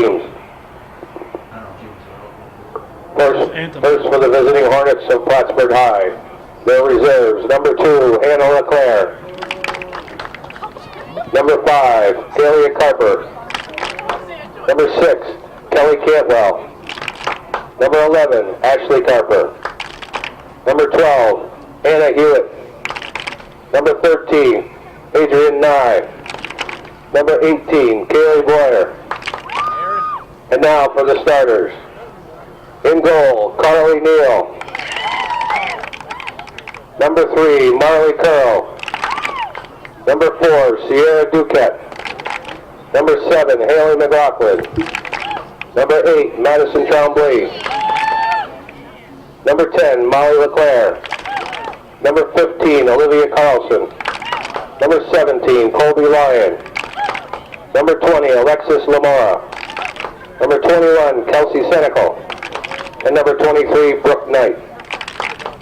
teams. First for the visiting Hornets of Plattsburgh High. Their reserves, number 2, Hannah LeClaire. Number 5, Kalia Carper. Number 6, Kelly Cantwell. Number 11, Ashley Carper. Number 12, Anna Hewitt. Number 13, Adrian Nye. Number 18, Kaylee Boyer. And now for the starters. In goal, Carly Neal. Number 3, Marley Curl. Number 4, Sierra Duquette. Number 7, Haley McLaughlin. Number 8, Madison Tremblay. Number 10, Molly LeClaire. Number 15, Olivia Carlson. Number 17, Colby Lyon. Number 20, Alexis Lamora. Number 21, Kelsey Senecal. And number 23, Brooke Knight.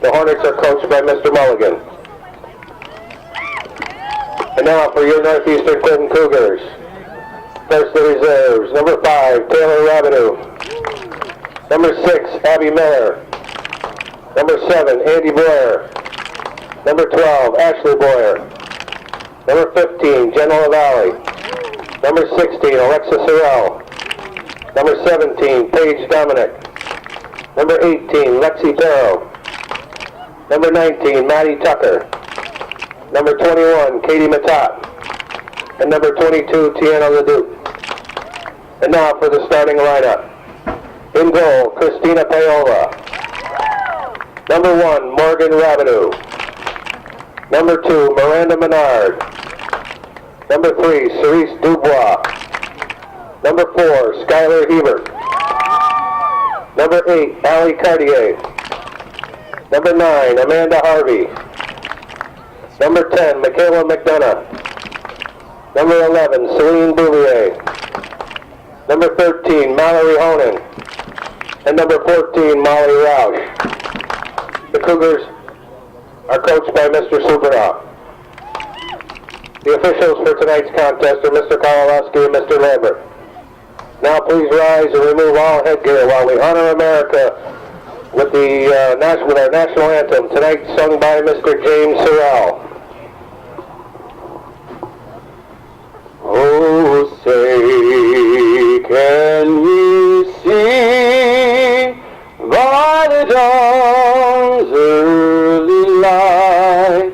The Hornets are coached by Mr. Mulligan. And now for your Northeastern Clinton Cougars. First the reserves. Number 5, Taylor Rabideau. Number 6, Abby Miller. Number 7, Andy Boyer. Number 12, Ashley Boyer. Number 15, Jenna LaValle. Number 16, Alexa Sorrell. Number 17, Paige Dominic. Number 18, Lexi Farrow. Number 19, Maddie Tucker. Number 21, Katie Matat. And number 22, Tiana Leduc. And now for the starting lineup. In goal, Christina Paola. Number 1, Morgan Rabideau. Number 2, Miranda Menard. Number 3, Cerise Dubois. Number 4, Skylar Hebert. Number 8, Allie Cartier. Number 9, Amanda Harvey. Number 10, Michaela McDonough. Number 11, Celine Bouvier. Number 13, Mallory Honan. And number 14, Molly Roush. The Cougars are coached by Mr. Supernoff. The officials for tonight's contest are Mr. Kowalowski and Mr. Lambert. Now please rise and remove all headgear while we honor America with our national anthem, tonight sung by Mr. James Sorrell. Oh, say, can you see by the dawn's early light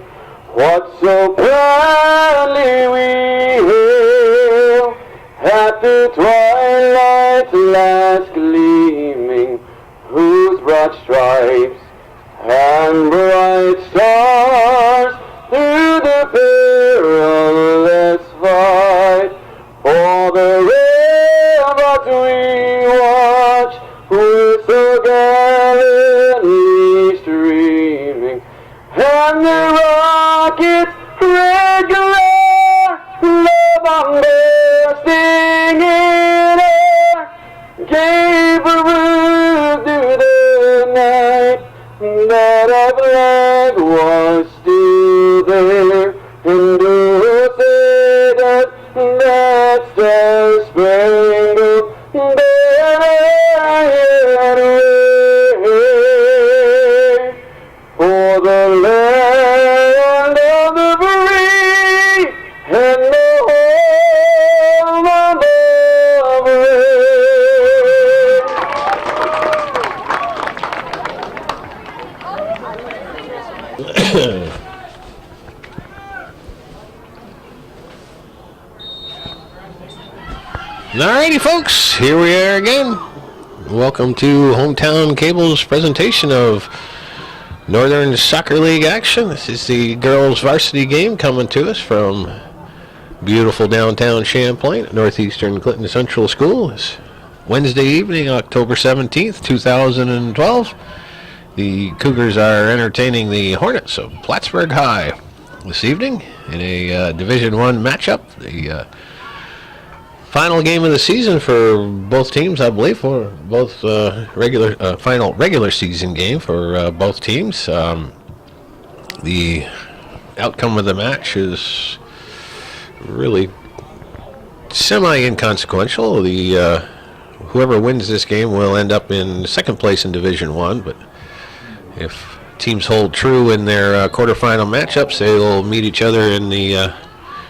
what so proudly we hail at the twilight's last gleaming, whose broad stripes and bright stars through the perilous fight for the ramparts we watch were so gallantly streaming, and the rockets' red glare, love on bursting in air, gave a roof to the night that our flag was still there, and oh, say that star-spangled banner yet wave for the land of the free and the home of the brave. Alrighty, folks, here we are again. Welcome to Hometown Cable's presentation of Northern Soccer League action. This is the girls' varsity game coming to us from beautiful downtown Champlain at Northeastern Clinton Central School. It's Wednesday evening, October 17th, 2012. The Cougars are entertaining the Hornets of Plattsburgh High this evening in a Division I matchup. The final game of the season for both teams, I believe, for both final regular season game for both teams. The outcome of the match is really semi-inconsequential. The whoever wins this game will end up in second place in Division One. But if teams hold true in their quarterfinal matchups, they will meet each other in the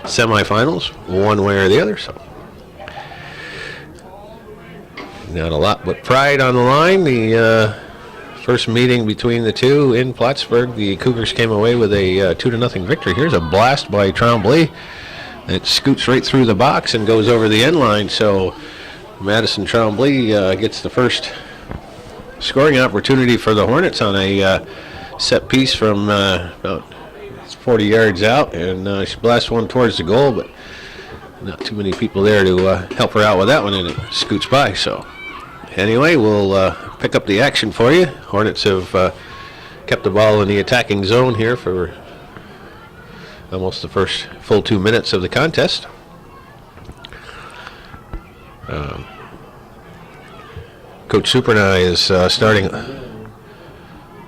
semifinals, one way or the other. So, not a lot but pride on the line. The first meeting between the two in Plattsburgh, the Cougars came away with a 2-0 victory. Here's a blast by Tremblay. It scoots right through the box and goes over the end line. So Madison Tremblay gets the first scoring opportunity for the Hornets on a set piece from about 40 yards out, and she blasts one towards the goal, but not too many people there to help her out with that one, and it scoots by. So anyway, we'll pick up the action for you. Hornets have kept the ball in the attacking zone here for almost the first full 2 minutes of the contest. Coach Superna is starting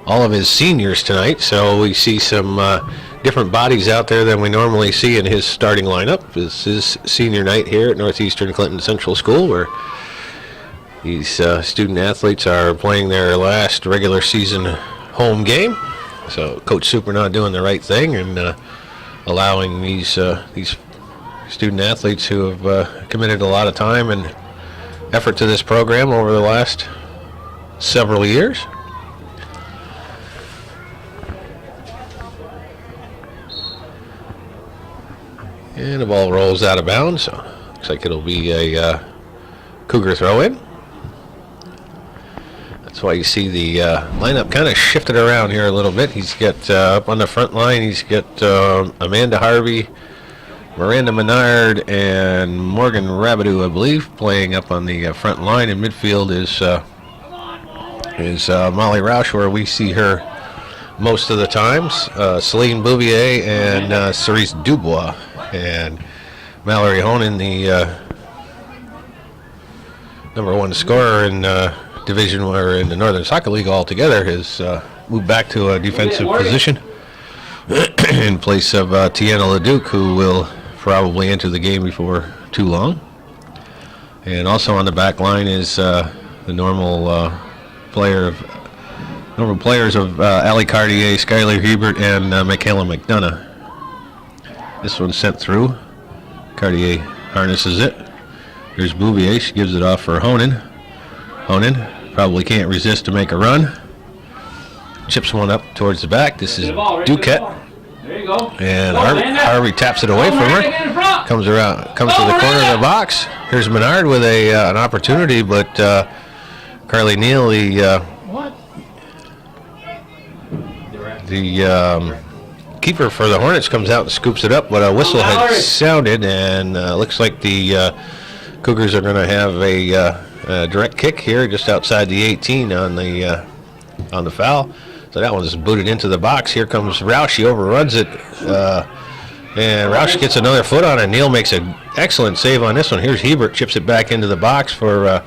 all of his seniors tonight, so we see some different bodies out there than we normally see in his starting lineup. This is senior night here at Northeastern Clinton Central School, where these student athletes are playing their last regular season home game. So Coach Superna doing the right thing and allowing these student athletes who have committed a lot of time and effort to this program over the last several years. And the ball rolls out of bounds, so looks like it'll be a Cougar throw-in. That's why you see the lineup kind of shifted around here a little bit. He's got up on the front line, he's got Amanda Harvey, Miranda Menard, and Morgan Rabideau, I believe, playing up on the front line. In midfield is Molly Roush, where we see her most of the times. Celine Bouvier and Cerise Dubois. And Mallory Honan, the number one scorer in Division or in the Northern Soccer League altogether, has moved back to a defensive position in place of Tiana Leduc, who will probably enter the game before too long. And also on the back line is the normal players of Ali Cartier, Skylar Hebert, and Michaela McDonough. This one's sent through. Cartier harnesses it. Here's Bouvier. She gives it off for Honan. Honan probably can't resist to make a run. Chips one up towards the back. This is Duquette. There you go. And Harvey taps it away from her. Comes to the corner of the box. Here's Menard with an opportunity, but Carly Neal, the keeper for the Hornets, comes out and scoops it up, but a whistle had sounded, and looks like the Cougars are going to have a direct kick here just outside the 18 on the foul. So that one's booted into the box. Here comes Roush. He overruns it, and Roush gets another foot on it. Neal makes an excellent save on this one. Here's Hebert, chips it back into the box for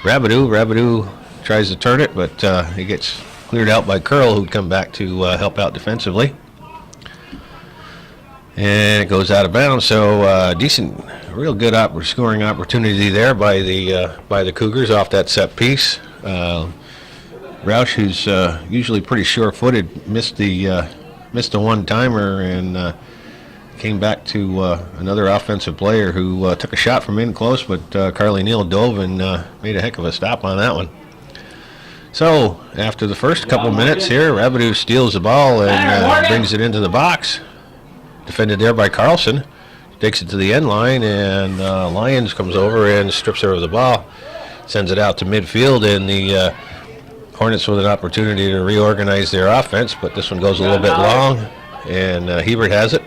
Rabideau. Rabideau tries to turn it, but he gets cleared out by Curl, who'd come back to help out defensively. And it goes out of bounds. So decent, real good scoring opportunity there by the Cougars off that set piece. Roush, who's usually pretty sure-footed, missed the one-timer and came back to another offensive player who took a shot from in close, but Carly Neal dove and made a heck of a stop on that one. So after the first couple minutes here, Rabideau steals the ball and brings it into the box. Defended there by Carlson. Takes it to the end line, and Lyons comes over and strips her of the ball. Sends it out to midfield, and the Hornets with an opportunity to reorganize their offense, but this one goes a little bit long, and Hebert has it.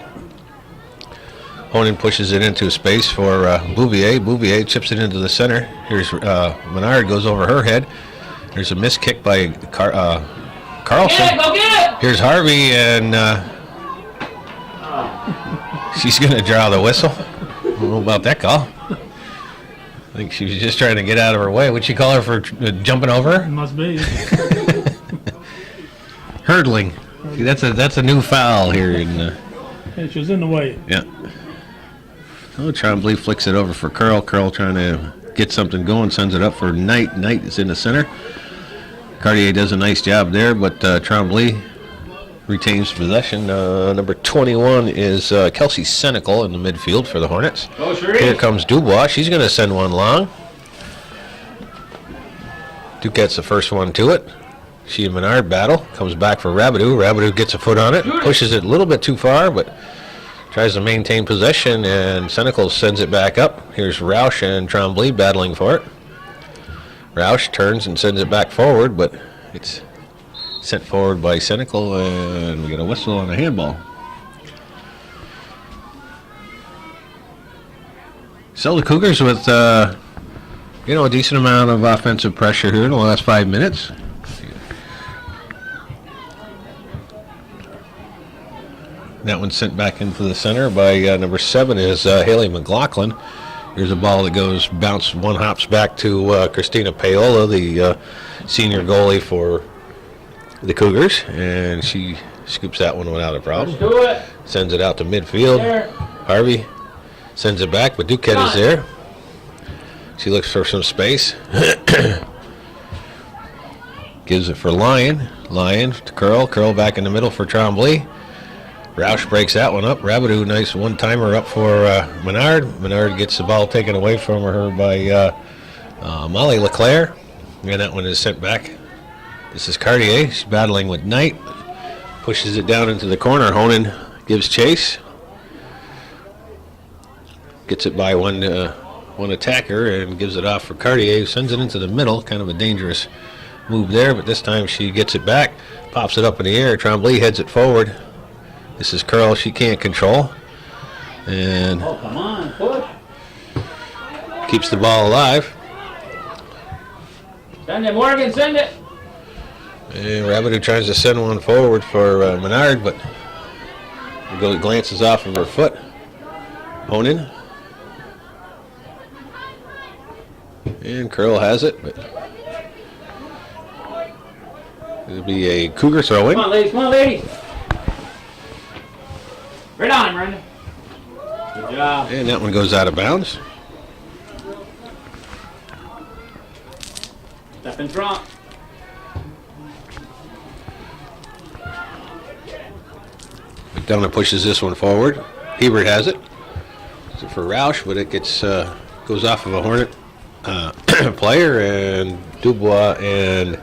Honan pushes it into space for Bouvier. Bouvier chips it into the center. Here's Menard, goes over her head. There's a missed kick by Carlson. Go get it! Here's Harvey, and she's going to draw the whistle. I don't know about that call. I think she was just trying to get out of her way. What'd she call her for jumping over? It must be. Hurdling. See, that's a new foul here. Yeah, she was in the way. Yeah. Oh, Tremblay flicks it over for Curl. Curl trying to gets something going, sends it up for Knight. Knight is in the center. Cartier does a nice job there, but Tremblay retains possession. Number 21 is Kelsey Senecal in the midfield for the Hornets. Oh, sure Here is. comes Dubois. She's going to send one long. Duke gets the first one to it. She and Menard battle. Comes back for Rabideau. Rabideau gets a foot on it. Pushes it a little bit too far, but tries to maintain possession, and Senecal sends it back up. Here's Roush and Tremblay battling for it. Roush turns and sends it back forward, but it's sent forward by Senecal, and we get a whistle on a handball. So the Cougars with, a decent amount of offensive pressure here in the last 5 minutes. That one's sent back into the center by number 7 is Haley McLaughlin. Here's a ball that goes, one hops back to Christina Paola, the senior goalie for the Cougars, and she scoops that one without a problem. Let's do it. Sends it out to midfield. There. Harvey sends it back, but Duquette is there. She looks for some space. Gives it for Lyon. Lyon to Curl. Curl back in the middle for Tremblay. Roush breaks that one up. Rabideau, nice one-timer up for Menard. Menard gets the ball taken away from her by Molly Leclerc. And that one is sent back. This is Cartier. She's battling with Knight. Pushes it down into the corner. Honan gives chase. Gets it by one attacker and gives it off for Cartier, who sends it into the middle. Kind of a dangerous move there, but this time she gets it back. Pops it up in the air. Tremblay heads it forward. This is Curl. She can't control. And Oh, come on, push. keeps the ball alive. Send it, Morgan, send it. And Rabideau tries to send one forward for Menard, but it glances off of her foot. Honan. And Curl has it, but it'll be a Cougar throw-in. Come on, ladies, come on, ladies. Right on, Brenda. Good job. And that one goes out of bounds. Step in front. McDonough pushes this one forward. Hebert has it. It's for Roush, but it gets goes off of a Hornet player, and Dubois and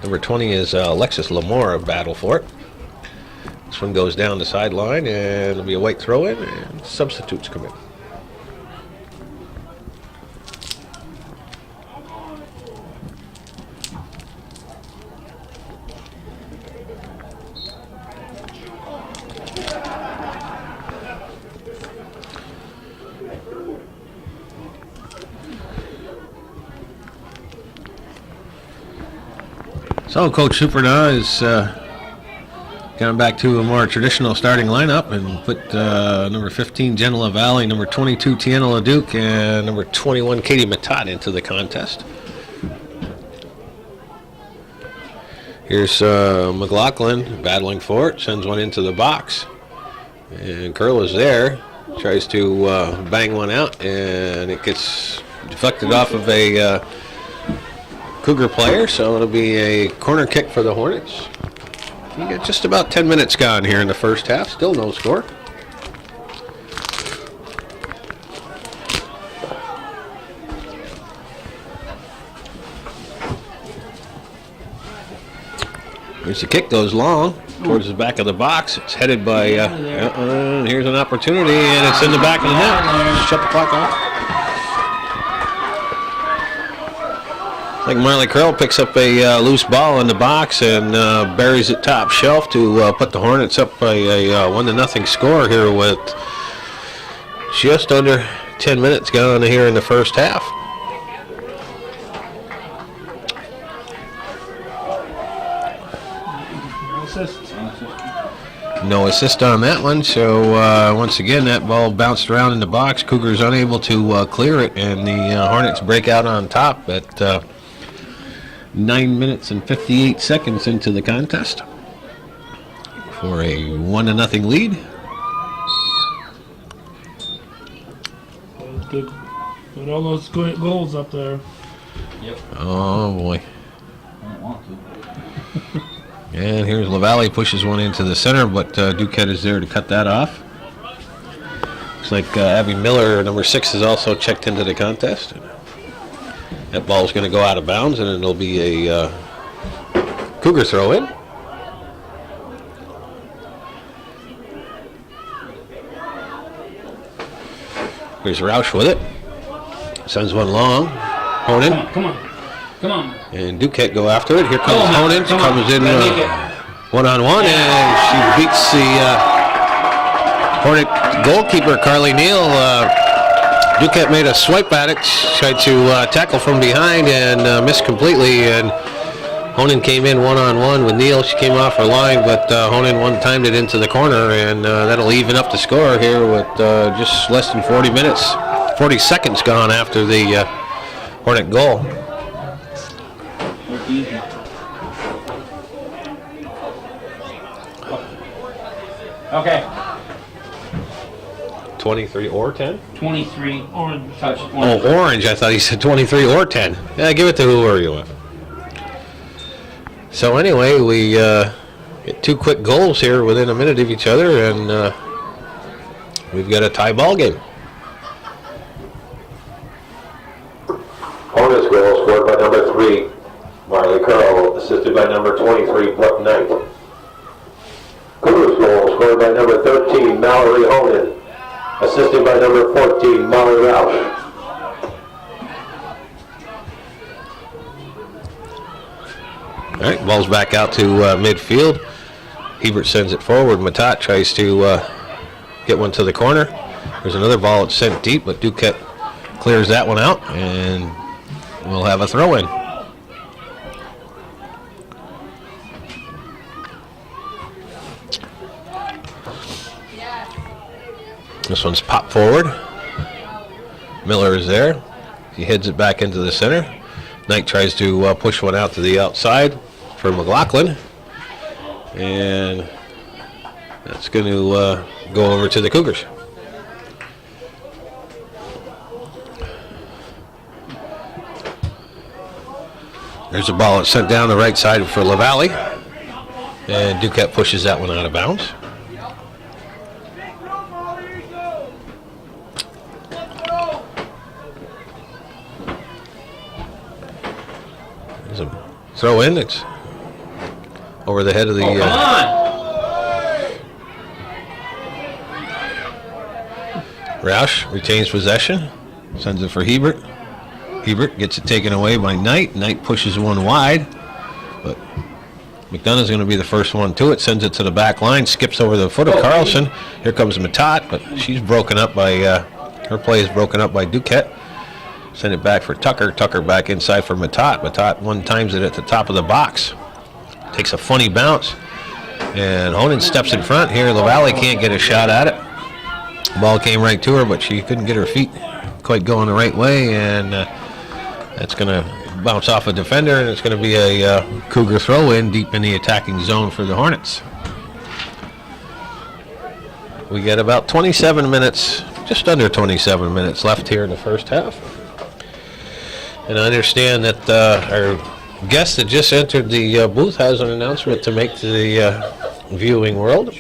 number 20 is Alexis Lamora battle for it. This one goes down the sideline, and it'll be a white throw-in, and substitutes come in. So Coach Supernah is going back to a more traditional starting lineup and put number 15 Jenna LaValle, number 22 Tiana LaDuke, and number 21 Katie Matat into the contest. Here's McLaughlin battling for it, sends one into the box, and Curl is there, tries to bang one out, and it gets deflected off of a Cougar player, so it'll be a corner kick for the Hornets. You got just about 10 minutes gone here in the first half. Still no score. Here's the kick, goes long towards the back of the box. It's headed by, here's an opportunity, and it's in the back of the net. Shut the clock off. I think Marley Curl picks up a loose ball in the box and buries it top shelf to put the Hornets up by a 1-0 score here with just under 10 minutes gone here in the first half. No assist on that one, so once again that ball bounced around in the box. Cougars unable to clear it, and the Hornets break out on top at 9 minutes and 58 seconds into the contest for a 1-0 lead. With all those goals up there. Yep. Oh boy. I don't want to. And here's LaValle pushes one into the center, but Duquette is there to cut that off. Looks like Abby Miller, number 6, is also checked into the contest. That ball's going to go out of bounds, and it'll be a Cougar throw in. Here's Roush with it. Sends one long. Honan. Come on. Come on. And Duquette go after it. Here comes Oh, Honan. come on. Comes in Gotta make it. one-on-one, and she beats the Hornet goalkeeper, Carly Neal. Duquette made a swipe at it, tried to tackle from behind and missed completely. And Honan came in one-on-one with Neal. She came off her line, but Honan one-timed it into the corner, and that'll even up the score here with just less than 40 seconds gone after the Hornet goal. Okay. 23 or 10? 23. Orange. Touch. Oh, orange. I thought he said 23 or 10. Yeah, give it to whoever you want. So anyway, we get 2 quick goals here within a minute of each other, and we've got a tie ball game. Hornets goal scored by number 3, Marley Curl, assisted by number 23, Brooke Knight. Cougars goal scored by number 13, Mallory Honan, assisted by number 14, Molly Roush. All right, ball's back out to midfield. Hebert sends it forward. Matat tries to get one to the corner. There's another ball that's sent deep, but Duquette clears that one out, and we'll have a throw-in. This one's popped forward. Miller is there. He heads it back into the center. Knight tries to push one out to the outside for McLaughlin. And that's going to go over to the Cougars. There's a ball that's sent down the right side for LaValle. And Duquette pushes that one out of bounds. There's a throw in. It's over the head of the... Come on! Roush retains possession. Sends it for Hebert. Hebert gets it taken away by Knight. Knight pushes one wide. But McDonough's going to be the first one to it. Sends it to the back line. Skips over the foot of Carlson. Here comes Matat, but she's broken up by... her play is broken up by Duquette. Send it back for Tucker. Tucker back inside for Matat. Matat one times it at the top of the box. Takes a funny bounce. And Honan steps in front here. LaValle can't get a shot at it. Ball came right to her, but she couldn't get her feet quite going the right way. And that's going to bounce off a defender, and it's going to be a Cougar throw-in deep in the attacking zone for the Hornets. We get about 27 minutes, just under 27 minutes left here in the first half. And I understand that our guest that just entered the booth has an announcement to make to the viewing world.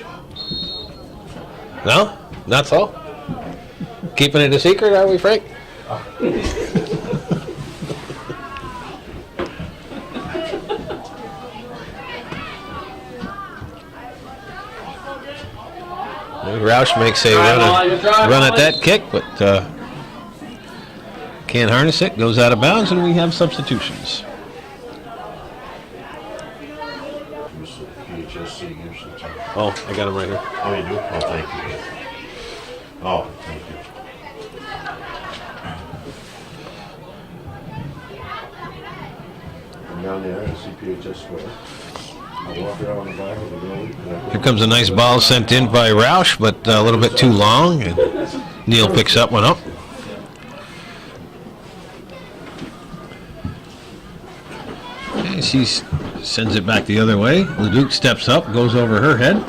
No? Not so? Keeping it a secret, are we, Frank? Roush makes a run at that kick, but can't harness it. Goes out of bounds, and we have substitutions. Oh, I got him right here. Oh, you do? Oh, thank you. Oh, thank you. I'm down there at PHS square. I walk around the back of the building. Here comes a nice ball sent in by Roush, but a little bit too long, and Neal picks that one up. And she sends it back the other way. Leduc steps up, goes over her head.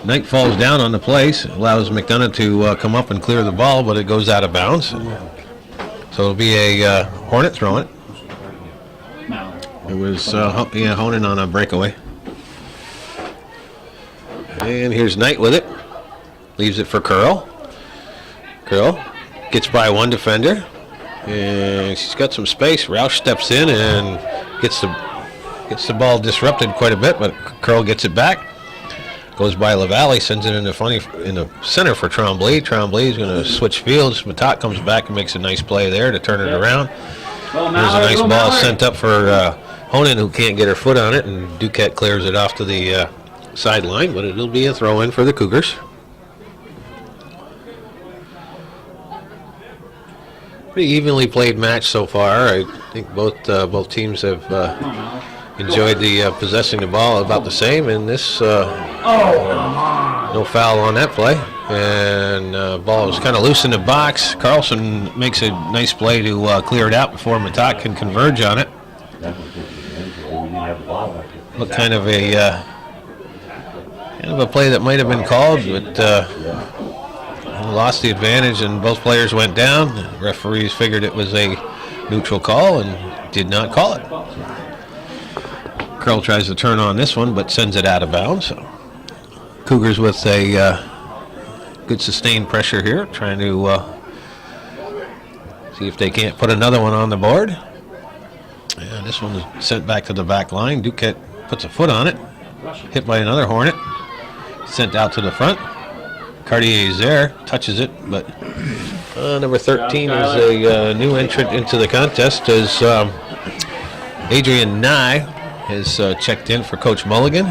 Knight falls down on the place, allows McDonough to come up and clear the ball, but it goes out of bounds. So it'll be a Hornet throwing it. Mallard. It was Honan on a breakaway. And here's Knight with it. Leaves it for Curl. Curl gets by one defender. And she's got some space. Roush steps in and gets the ball disrupted quite a bit, but Curl gets it back. Goes by LaValle, sends it in the center for Tremblay. Tremblay is going to switch fields. Matat comes back and makes a nice play there to turn it around. Well, There's a nice ball Mallard. sent up for Honan, who can't get her foot on it, and Duquette clears it off to the sideline, but it'll be a throw-in for the Cougars. Pretty evenly played match so far. I think both teams have enjoyed the possessing the ball about the same, and this no foul on that play, and ball was kind of loose in the box. Carlson makes a nice play to clear it out before Matat can converge on it. Looked kind of a play that might have been called, but lost the advantage, and both players went down. The referees figured it was a neutral call and did not call it. Curl tries to turn on this one, but sends it out of bounds. So Cougars with a good sustained pressure here, trying to see if they can't put another one on the board. And this one is sent back to the back line. Duquette puts a foot on it, hit by another Hornet, sent out to the front. Cartier's there, touches it, but number 13 is a new entrant into the contest as Adrian Nye has checked in for Coach Mulligan.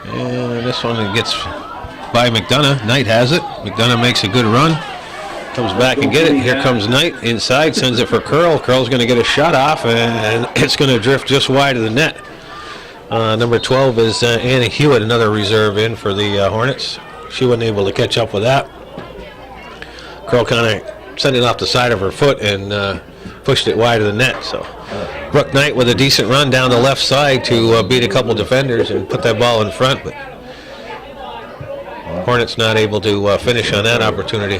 And this one gets by McDonough. Knight has it. McDonough makes a good run. Comes back and get it. Here comes Knight inside, sends it for Curl. Curl's going to get a shot off, and it's going to drift just wide of the net. Number 12 is Anna Hewitt, another reserve in for the Hornets. She wasn't able to catch up with that. Curl kind of sent it off the side of her foot and pushed it wide of the net. So Brooke Knight with a decent run down the left side to beat a couple defenders and put that ball in front. But Hornets not able to finish on that opportunity.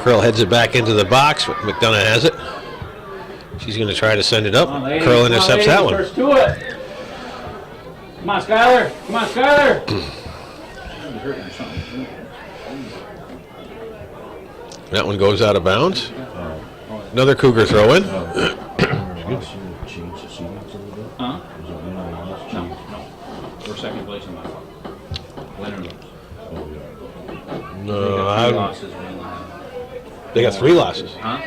Curl heads it back into the box, but McDonough has it. She's going to try to send it up. Curl intercepts that one. First to it. Come on, Skyler. Come on, Skyler. That one goes out of bounds. Another Cougar throw in. Huh? No. We're second place in my fault. Win or lose. No, Three losses. We only have. they got 3 losses. Huh?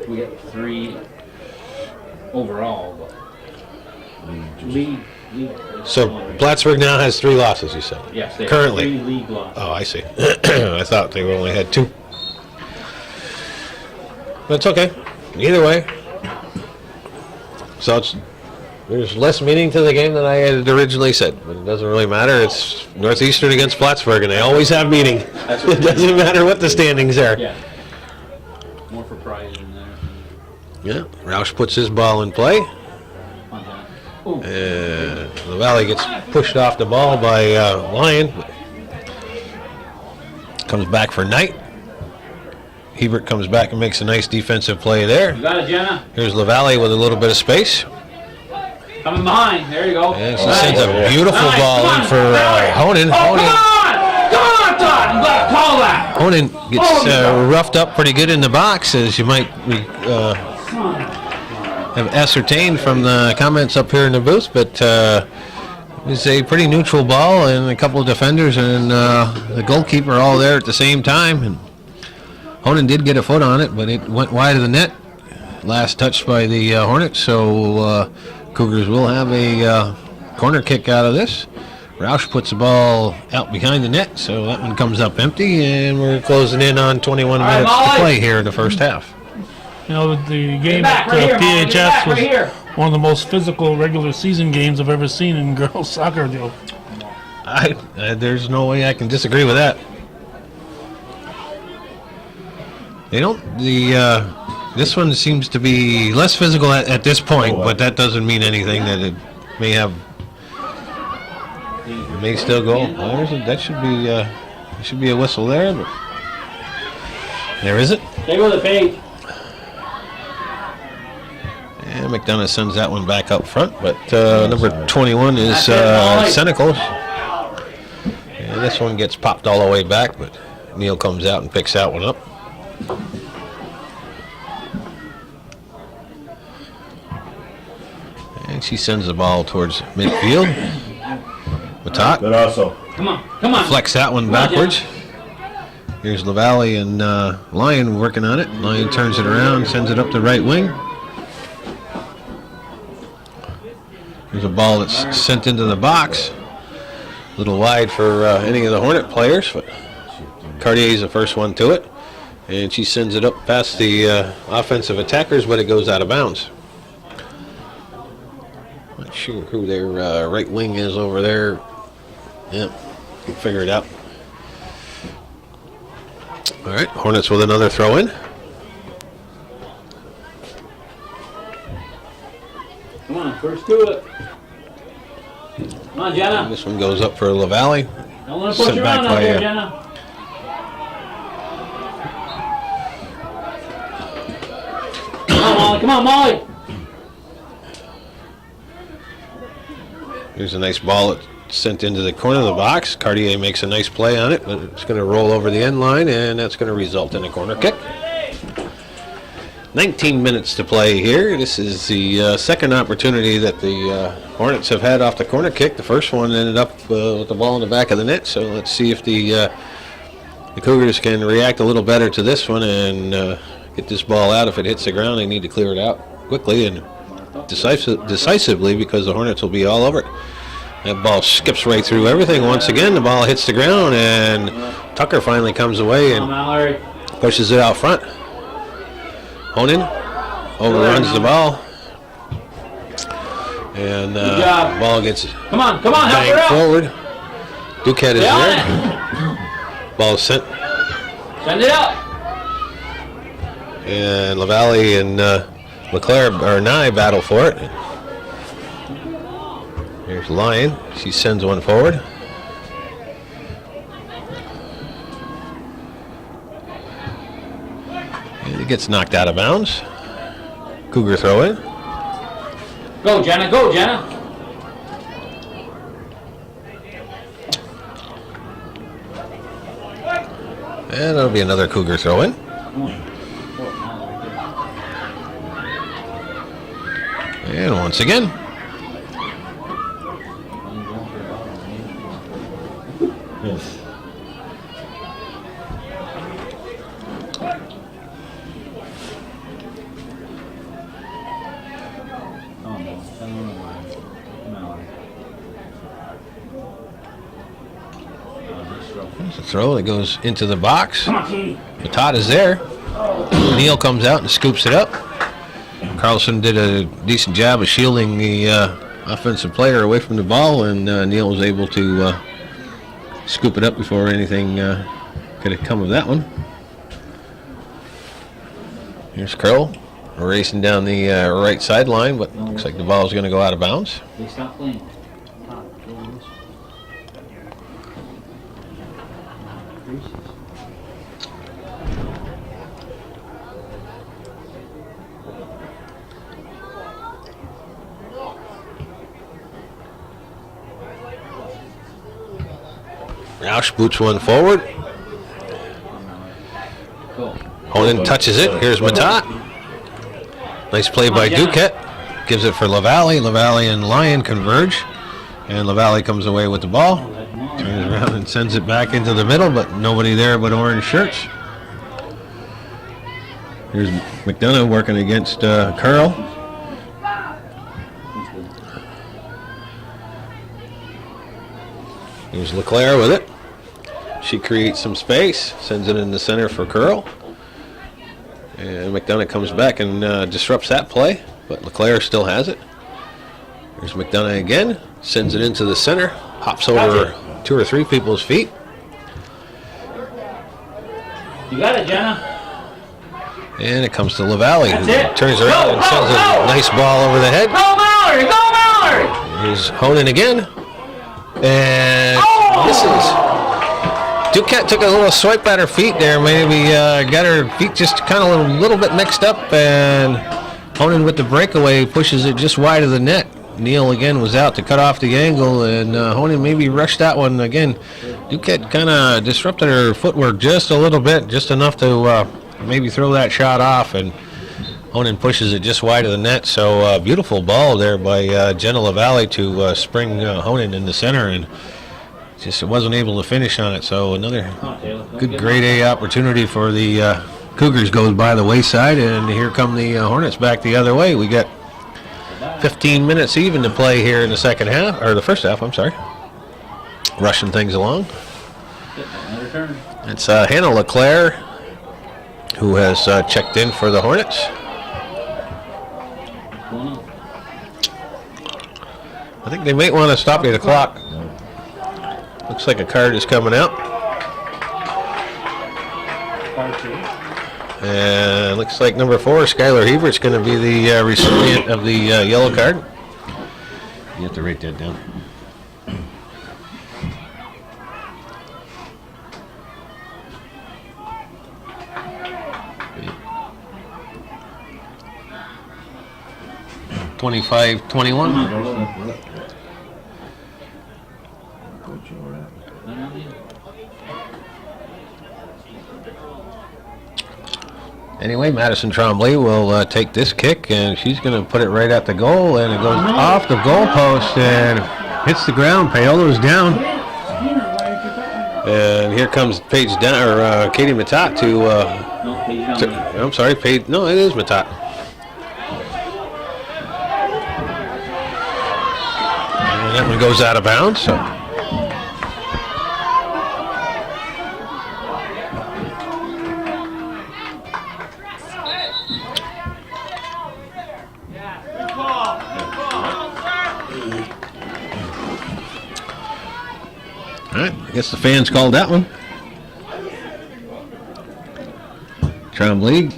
We got 3 overall. But league. So Plattsburgh now has 3 losses, you said? Yes, they currently. have 3 league losses. Oh, I see. I thought they only had 2. But it's okay. Either way. So there's less meaning to the game than I had originally said. But it doesn't really matter. It's Northeastern against Plattsburgh, and they always have meaning. It doesn't matter what the standings are. Yeah. More for prize in there. Yeah. Roush puts his ball in play. Ooh. The Valley gets pushed off the ball by Lyon. Comes back for Knight. Hebert comes back and makes a nice defensive play there. You got it, Jenna. Here's LaValle with a little bit of space. Coming behind. There you go. And she sends a beautiful Nice. ball Come in on. for Honan. Oh, come on! Come on, Todd! You got to call that. Honan gets roughed up pretty good in the box, as you might have ascertained from the comments up here in the booth, but it's a pretty neutral ball, and a couple of defenders and the goalkeeper all there at the same time. And Honan did get a foot on it, but it went wide of the net. Last touch by the Hornets, so Cougars will have a corner kick out of this. Roush puts the ball out behind the net, so that one comes up empty, and we're closing in on 21 All right, minutes to Molly. play here in the first half. You know, the game back at right here, Molly. Get PHS back was right here. one of the most physical regular season games I've ever seen in girls soccer. Joe. There's no way I can disagree with that. They don't. This one seems to be less physical at this point, but that doesn't mean anything. That it may have. It may still go. That should be a whistle there. But There is it. Stay with the page. And McDonough sends that one back up front, but number 21 is That's it, Senecals. And this one gets popped all the way back, but Neal comes out and picks that one up. And she sends the ball towards midfield. Matat But also, Come on, come on. flex that one Come on, backwards. Here's LaValle and Lyon working on it. Lyon turns it around, sends it up the right wing. There's a ball that's sent into the box. A little wide for any of the Hornet players, but Cartier's the first one to it. And she sends it up past the offensive attackers, but it goes out of bounds. Not sure who their right wing is over there. Yep, we'll figure it out. All right, Hornets with another throw in. Come on, first to it. Come on, Jenna. This one goes up for LaValle. Don't let him push Sent you back around out by, there, Jenna. Come on, Molly. Come on, Molly. Here's a nice ball that's sent into the corner of the box. Cartier makes a nice play on it, but it's going to roll over the end line, and that's going to result in a corner kick. 19 minutes to play here. This is the second opportunity that the Hornets have had off the corner kick. The first one ended up with the ball in the back of the net, so let's see if the Cougars can react a little better to this one and get this ball out. If it hits the ground, they need to clear it out quickly and decisively, because the Hornets will be all over it. That ball skips right through everything once again. The ball hits the ground, and Tucker finally comes away Come on, and Mallory. pushes it out front. Honan overruns the ball, and the Good job. ball gets Come on, come on, help her banged out. forward. Duquette is Stay on there. it. Ball sent, Send it up. and LaValle and LeClaire or Nye battle for it. Here's Lyon. She sends one forward. And it gets knocked out of bounds. Cougar throw in. Go, Jenna. Go, Jenna. And that'll be another Cougar throw in. And once again. yes. There's a throw that goes into the box. Come on, Katie. Matat is there. Neal comes out and scoops it up. Carlson did a decent job of shielding the offensive player away from the ball, and Neal was able to scoop it up before anything could have come of that one. Here's Curl racing down the right sideline, but looks like the ball is going to go out of bounds. They stop playing. Roush boots one forward. Go. Honan touches it. Here's Matat. Nice play by Duquette. Gives it for LaValle. LaValle and Lyon converge. And LaValle comes away with the ball. Turns around and sends it back into the middle, but nobody there but orange shirts. Here's McDonough working against Curl. Here's LeClaire with it. She creates some space, sends it in the center for Curl. And McDonough comes back and disrupts that play, but LeClaire still has it. Here's McDonough again, sends it into the center, hops over 2 or 3 people's feet. You got it, Jenna. And it comes to LaValle, who That's it. turns around and sends a nice ball over the head. Go, Mallory. Go, Mallory. Here's Honan again. And misses. Duquette took a little swipe at her feet there. Maybe got her feet just kind of a little bit mixed up, and Honan with the breakaway pushes it just wide of the net. Neal again was out to cut off the angle, and Honan maybe rushed that one again. Duquette kind of disrupted her footwork just a little bit, just enough to maybe throw that shot off, and Honan pushes it just wide of the net. So beautiful ball there by Jenna LaValle to spring Honan in the center, and just wasn't able to finish on it. So another good grade A opportunity for the Cougars goes by the wayside, and here come the Hornets back the other way. We got 15 minutes even to play here in the second half, or the first half, I'm sorry. Rushing things along. It's Hannah LeClaire who has checked in for the Hornets. I think they might want to stop the clock. Looks like a card is coming out. And looks like number 4, Skylar Hevert's going to be the recipient of the yellow card. You have to write that down. $25-21. Anyway, Madison Tremblay will take this kick, and she's going to put it right at the goal, and it goes off the goalpost and hits the ground. Paolo's down. And here comes Katie Matat I'm sorry, no, it is Matat. And that one goes out of bounds. So. All right, I guess the fans called that one. Tremblay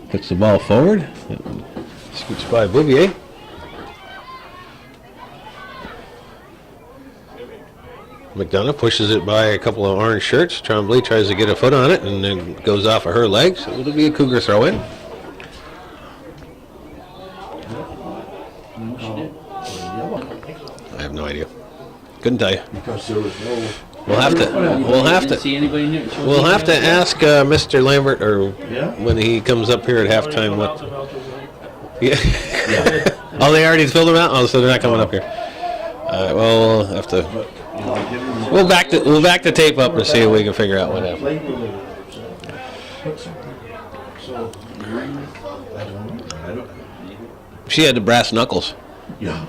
puts the ball forward. Scoots by Bouvier. McDonough pushes it by a couple of orange shirts. Tremblay tries to get a foot on it, and then goes off of her legs. So it'll be a Cougar throw-in. I have no idea. Couldn't tell you. Because there was no. We'll have to ask Mr. Lambert, or when he comes up here at halftime. What? Yeah. Oh, they already filled them out. Oh, so they're not coming up here. Well, we'll have to. We'll back the tape up and see if we can figure out what happened. She had the brass knuckles. Yeah.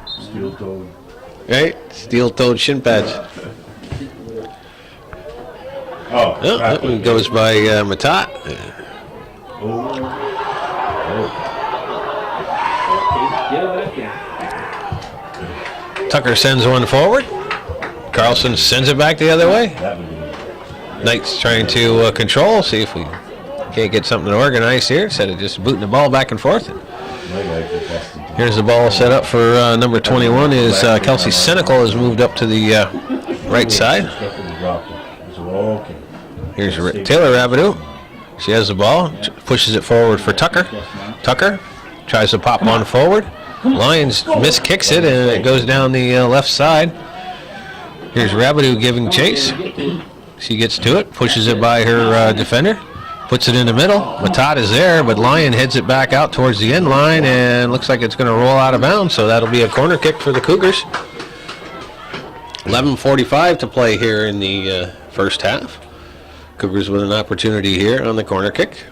Steel-toed. Right? Steel-toed shin pads. Oh, that one goes by Matat. Tucker sends one forward. Carlson sends it back the other way. Knight's trying to control, see if we can't get something organized here instead of just booting the ball back and forth. Here's the ball set up for number 21 is Kelsey Senecal has moved up to the right side. Here's Taylor Rabideau. She has the ball, pushes it forward for Tucker. Tucker tries to pop one forward. Lyons miskicks it, and it goes down the left side. Here's Rabideau giving chase. She gets to it, pushes it by her defender, puts it in the middle. Matat is there, but Lyon heads it back out towards the end line, and looks like it's going to roll out of bounds, so that'll be a corner kick for the Cougars. 11:45 to play here in the first half. Cougars with an opportunity here on the corner kick.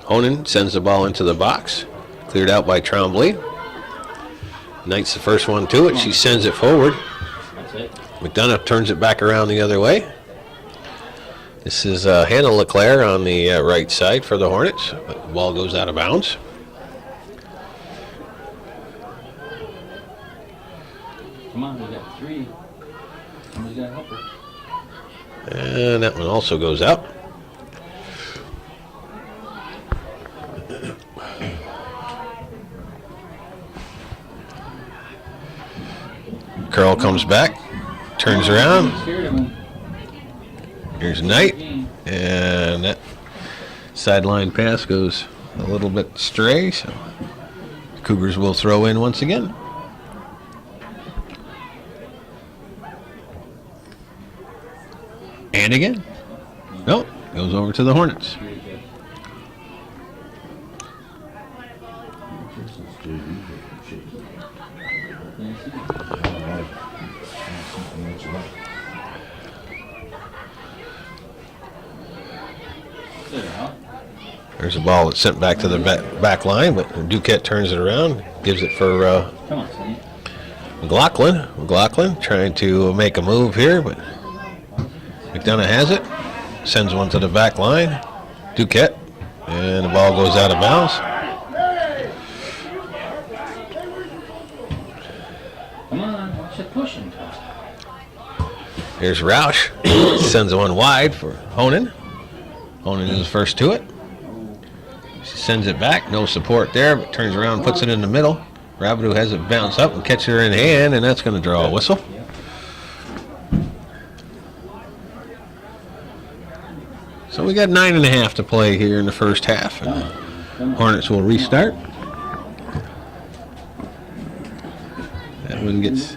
Honan sends the ball into the box. Cleared out by Tremblay. Knight's the first one to it. She sends it forward. McDonough turns it back around the other way. This is Hannah LeClaire on the right side for the Hornets. But the ball goes out of bounds. Come on, we got 3. Somebody's got to help her. And that one also goes out. Curl comes back, turns around. Here's Knight, and that sideline pass goes a little bit stray, so Cougars will throw in once again. And again. Nope, goes over to the Hornets. There's a ball that's sent back to the back line, but Duquette turns it around, gives it for McLaughlin. McLaughlin trying to make a move here, but McDonough has it, sends one to the back line. Duquette, and the ball goes out of bounds. Come on, watch it pushing. Here's Roush, sends one wide for Honan. Honan is first to it. She sends it back, no support there, but turns around, puts it in the middle. Rabideau has it bounce up and catch her in hand, and that's going to draw a whistle. So we got 9.5 to play here in the first half. And Hornets will restart. That one gets.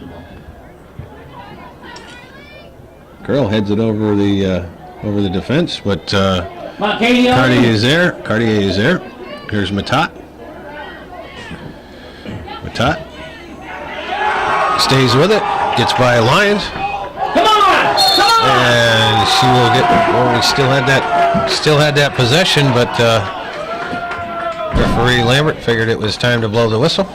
Girl heads it over the defense, but Cartier is there. Cartier is there. Here's Matat. Matat stays with it. Gets by Lyons. Come on! And she will get. Well, we still had that possession, but referee Lambert figured it was time to blow the whistle.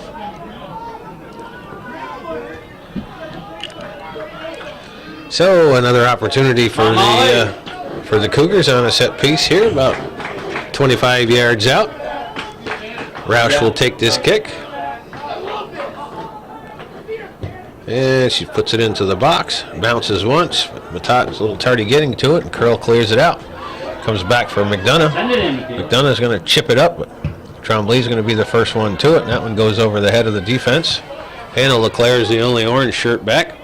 So another opportunity for the Cougars on a set piece here, about 25 yards out. Roush will take this kick. And she puts it into the box, bounces once. Matat is a little tardy getting to it, and Curl clears it out. Comes back for McDonough. McDonough's going to chip it up, but Tremblay's going to be the first one to it, and that one goes over the head of the defense. Hannah LeClaire is the only orange shirt back.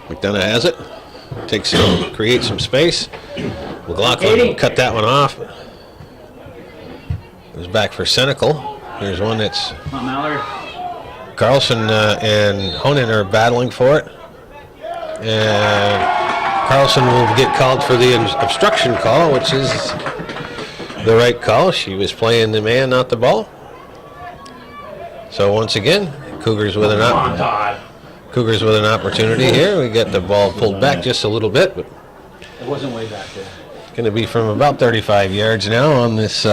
McDonough has it. Creates some space. McLaughlin cut that one off. Goes back for Senecal. Here's one that's Carlson and Honan are battling for it. And Carlson will get called for the obstruction call, which is the right call. She was playing the man, not the ball. So once again, Cougars with an opportunity here. We got the ball pulled back just a little bit, but It wasn't way back there. going to be from about 35 yards now on this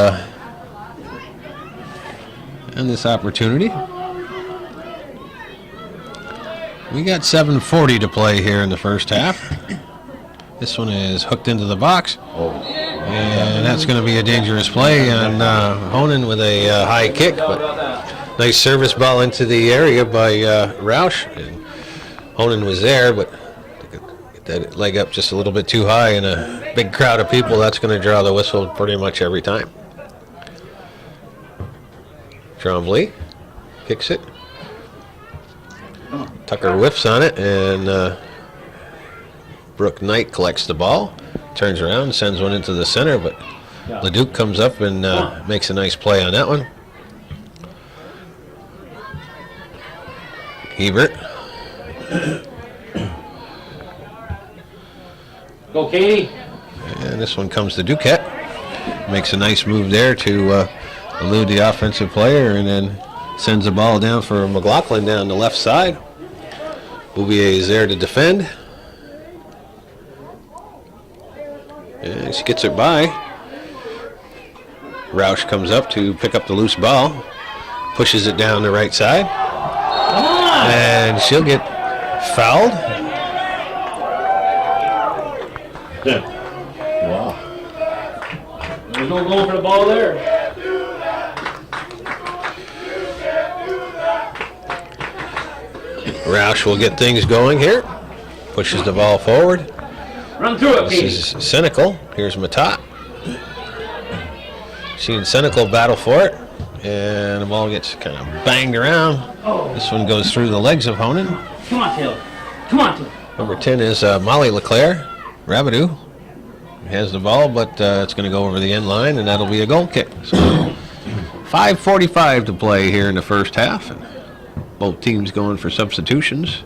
opportunity. We got 7:40 to play here in the first half. This one is hooked into the box, and that's going to be a dangerous play on Honan with a high kick, but nice service ball into the area by Roush. And Honan was there, but get that leg up just a little bit too high in a big crowd of people. That's going to draw the whistle pretty much every time. Tremblay kicks it. Tucker whiffs on it, and Brooke Knight collects the ball, turns around, sends one into the center, but LeDuc comes up and makes a nice play on that one. Hebert. Go, Katie. And this one comes to Duquette. Makes a nice move there to elude the offensive player, and then sends the ball down for McLaughlin down the left side. Bouvier is there to defend. And she gets it by. Roush comes up to pick up the loose ball. Pushes it down the right side. Come on! And she'll get fouled. Wow. There's no going for the ball there. Roush will get things going here. Pushes the ball forward. Run through it, Katie. This is Senecal. Here's Matat. She and Senecal battle for it. and the ball gets kind of banged around. This one goes through the legs of Honan. Come on, Taylor. Come on, Taylor. Number 10 is Molly LeClaire. Rabideau has the ball, but it's going to go over the end line, and that'll be a goal kick. So 5:45 to play here in the first half. And both teams going for substitutions.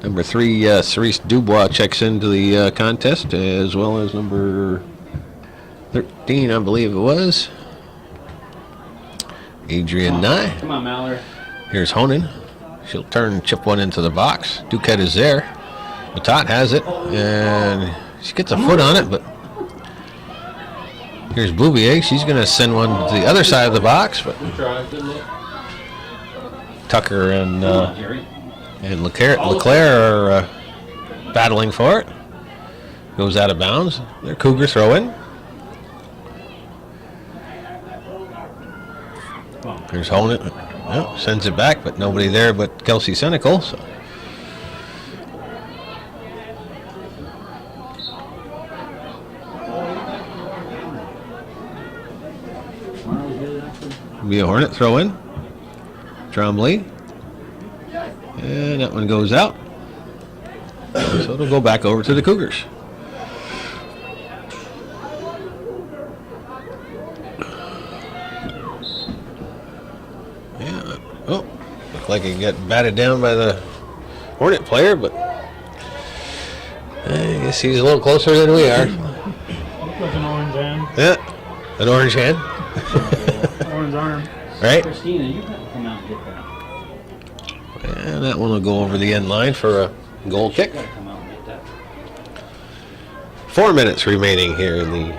Number 3, Cerise Dubois checks into the contest, as well as number 13, I believe it was, Adrian Nye. Come on, Mallory. Here's Honan. She'll turn, chip one into the box. Duquette is there. Matat has it, and she gets a foot on it, but here's Bouvier. She's going to send one to the other side of the box, but Good try. Good look. Tucker and Come on, Jerry. LeClaire are battling for it. Goes out of bounds. Their Cougar throw in. Here's Honan. Well, sends it back, but nobody there but Kelsey Senecal. So. Be a Hornet throw in. Trombley. And that one goes out. So it'll go back over to the Cougars. Yeah. Oh, looked like it got batted down by the Hornet player, but I guess he's a little closer than we are. Looks like an orange hand. Yeah, an orange hand. Orange arm. Right? Christina, you have to come out and get that. And that one will go over the end line for a goal kick. You gotta come out and get that. 4 minutes remaining here in the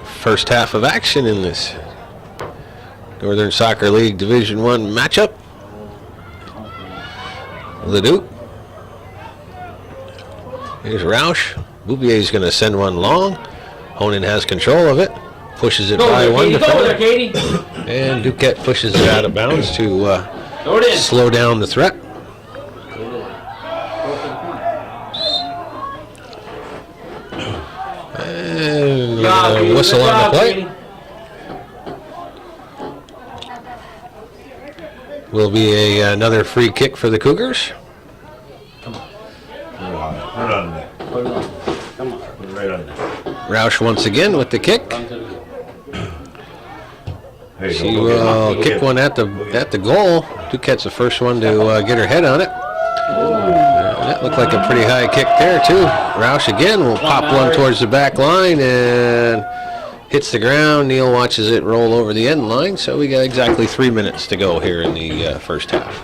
first half of action in this Northern Soccer League Division I matchup. Leduc. Here's Roush. Bouvier's going to send one long. Honan has control of it. Pushes it by one Go there, Katie. and Duquette pushes it out of bounds to Throw it in. slow down the threat. And whistle on the play. Will be another free kick for the Cougars. Put it on there. Put it on. Come on. Put it right on there. Roush once again with the kick. Run to the goal. Hey, She don't go will kick one at the goal. Duquette's the first one to get her head on it. That looked like a pretty high kick there too. Roush again will pop one towards the back line and hits the ground. Neal watches it roll over the end line. So we got exactly 3 minutes to go here in the first half.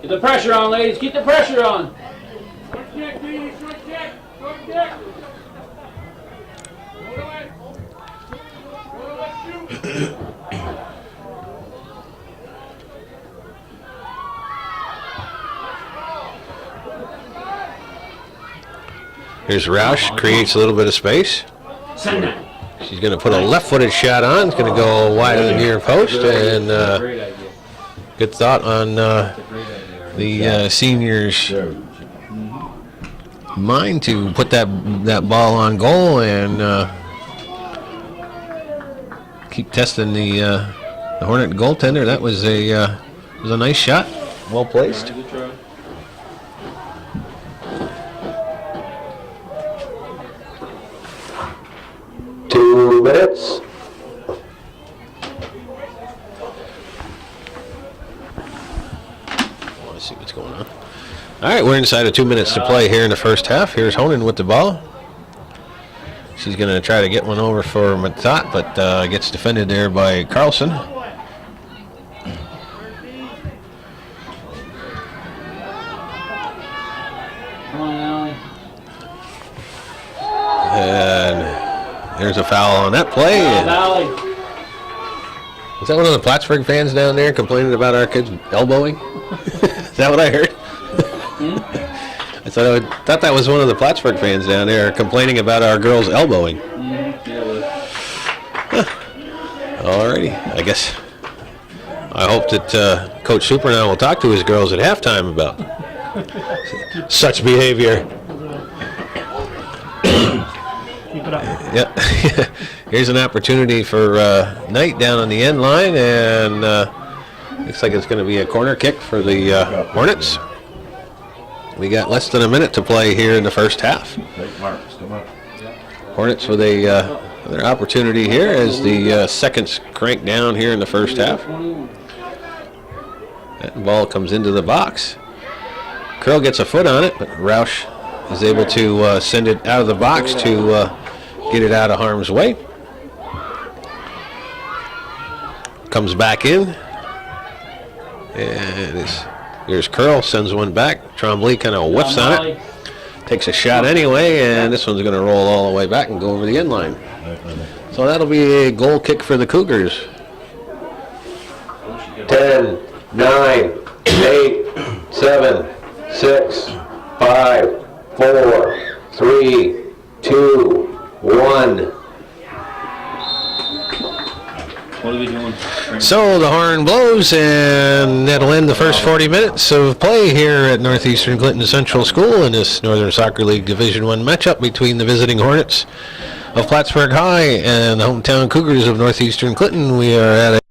Get the pressure on, ladies. Keep the pressure on. Here's Roush, creates a little bit of space. Send that. She's going to put a left-footed shot on. It's going to go wide of the near post, and Great idea. good thought on Great idea. the seniors' There. mind to put that ball on goal and keep testing the Hornet goaltender. That was a nice shot, well placed. Good try. 2 minutes. Let's see what's going on. All right, we're inside of 2 minutes to play here in the first half. Here's Honan with the ball. She's going to try to get one over for Matat, but gets defended there by Carlson. Come on, Allie. And there's a foul on that play. Come on, And Allie. is that one of the Plattsburgh fans down there complaining about our kids elbowing? Is that what I heard? I thought that was one of the Plattsburgh fans down there complaining about our girls elbowing. Alrighty, I guess. I hope that Coach Super now will talk to his girls at halftime about such behavior. Keep it up. Yeah, Here's an opportunity for Knight down on the end line, and looks like it's going to be a corner kick for the Hornets. We got less than a minute to play here in the first half. Take marks, come on. Hornets with another opportunity here as the seconds crank down here in the first half. That ball comes into the box. Curl gets a foot on it, but Roush is able to send it out of the box to get it out of harm's way. Comes back in. And here's Curl, sends one back. Trombley kind of whiffs on it. Takes a shot anyway, and this one's going to roll all the way back and go over the end line. So that'll be a goal kick for the Cougars. 10, 9, 8, 7, 6, 5, 4, 3, 2, 1. What are we doing? So the horn blows, and that'll end the first 40 minutes of play here at Northeastern Clinton Central School in this Northern Soccer League Division I matchup between the visiting Hornets of Plattsburgh High and the hometown Cougars of Northeastern Clinton. We are at a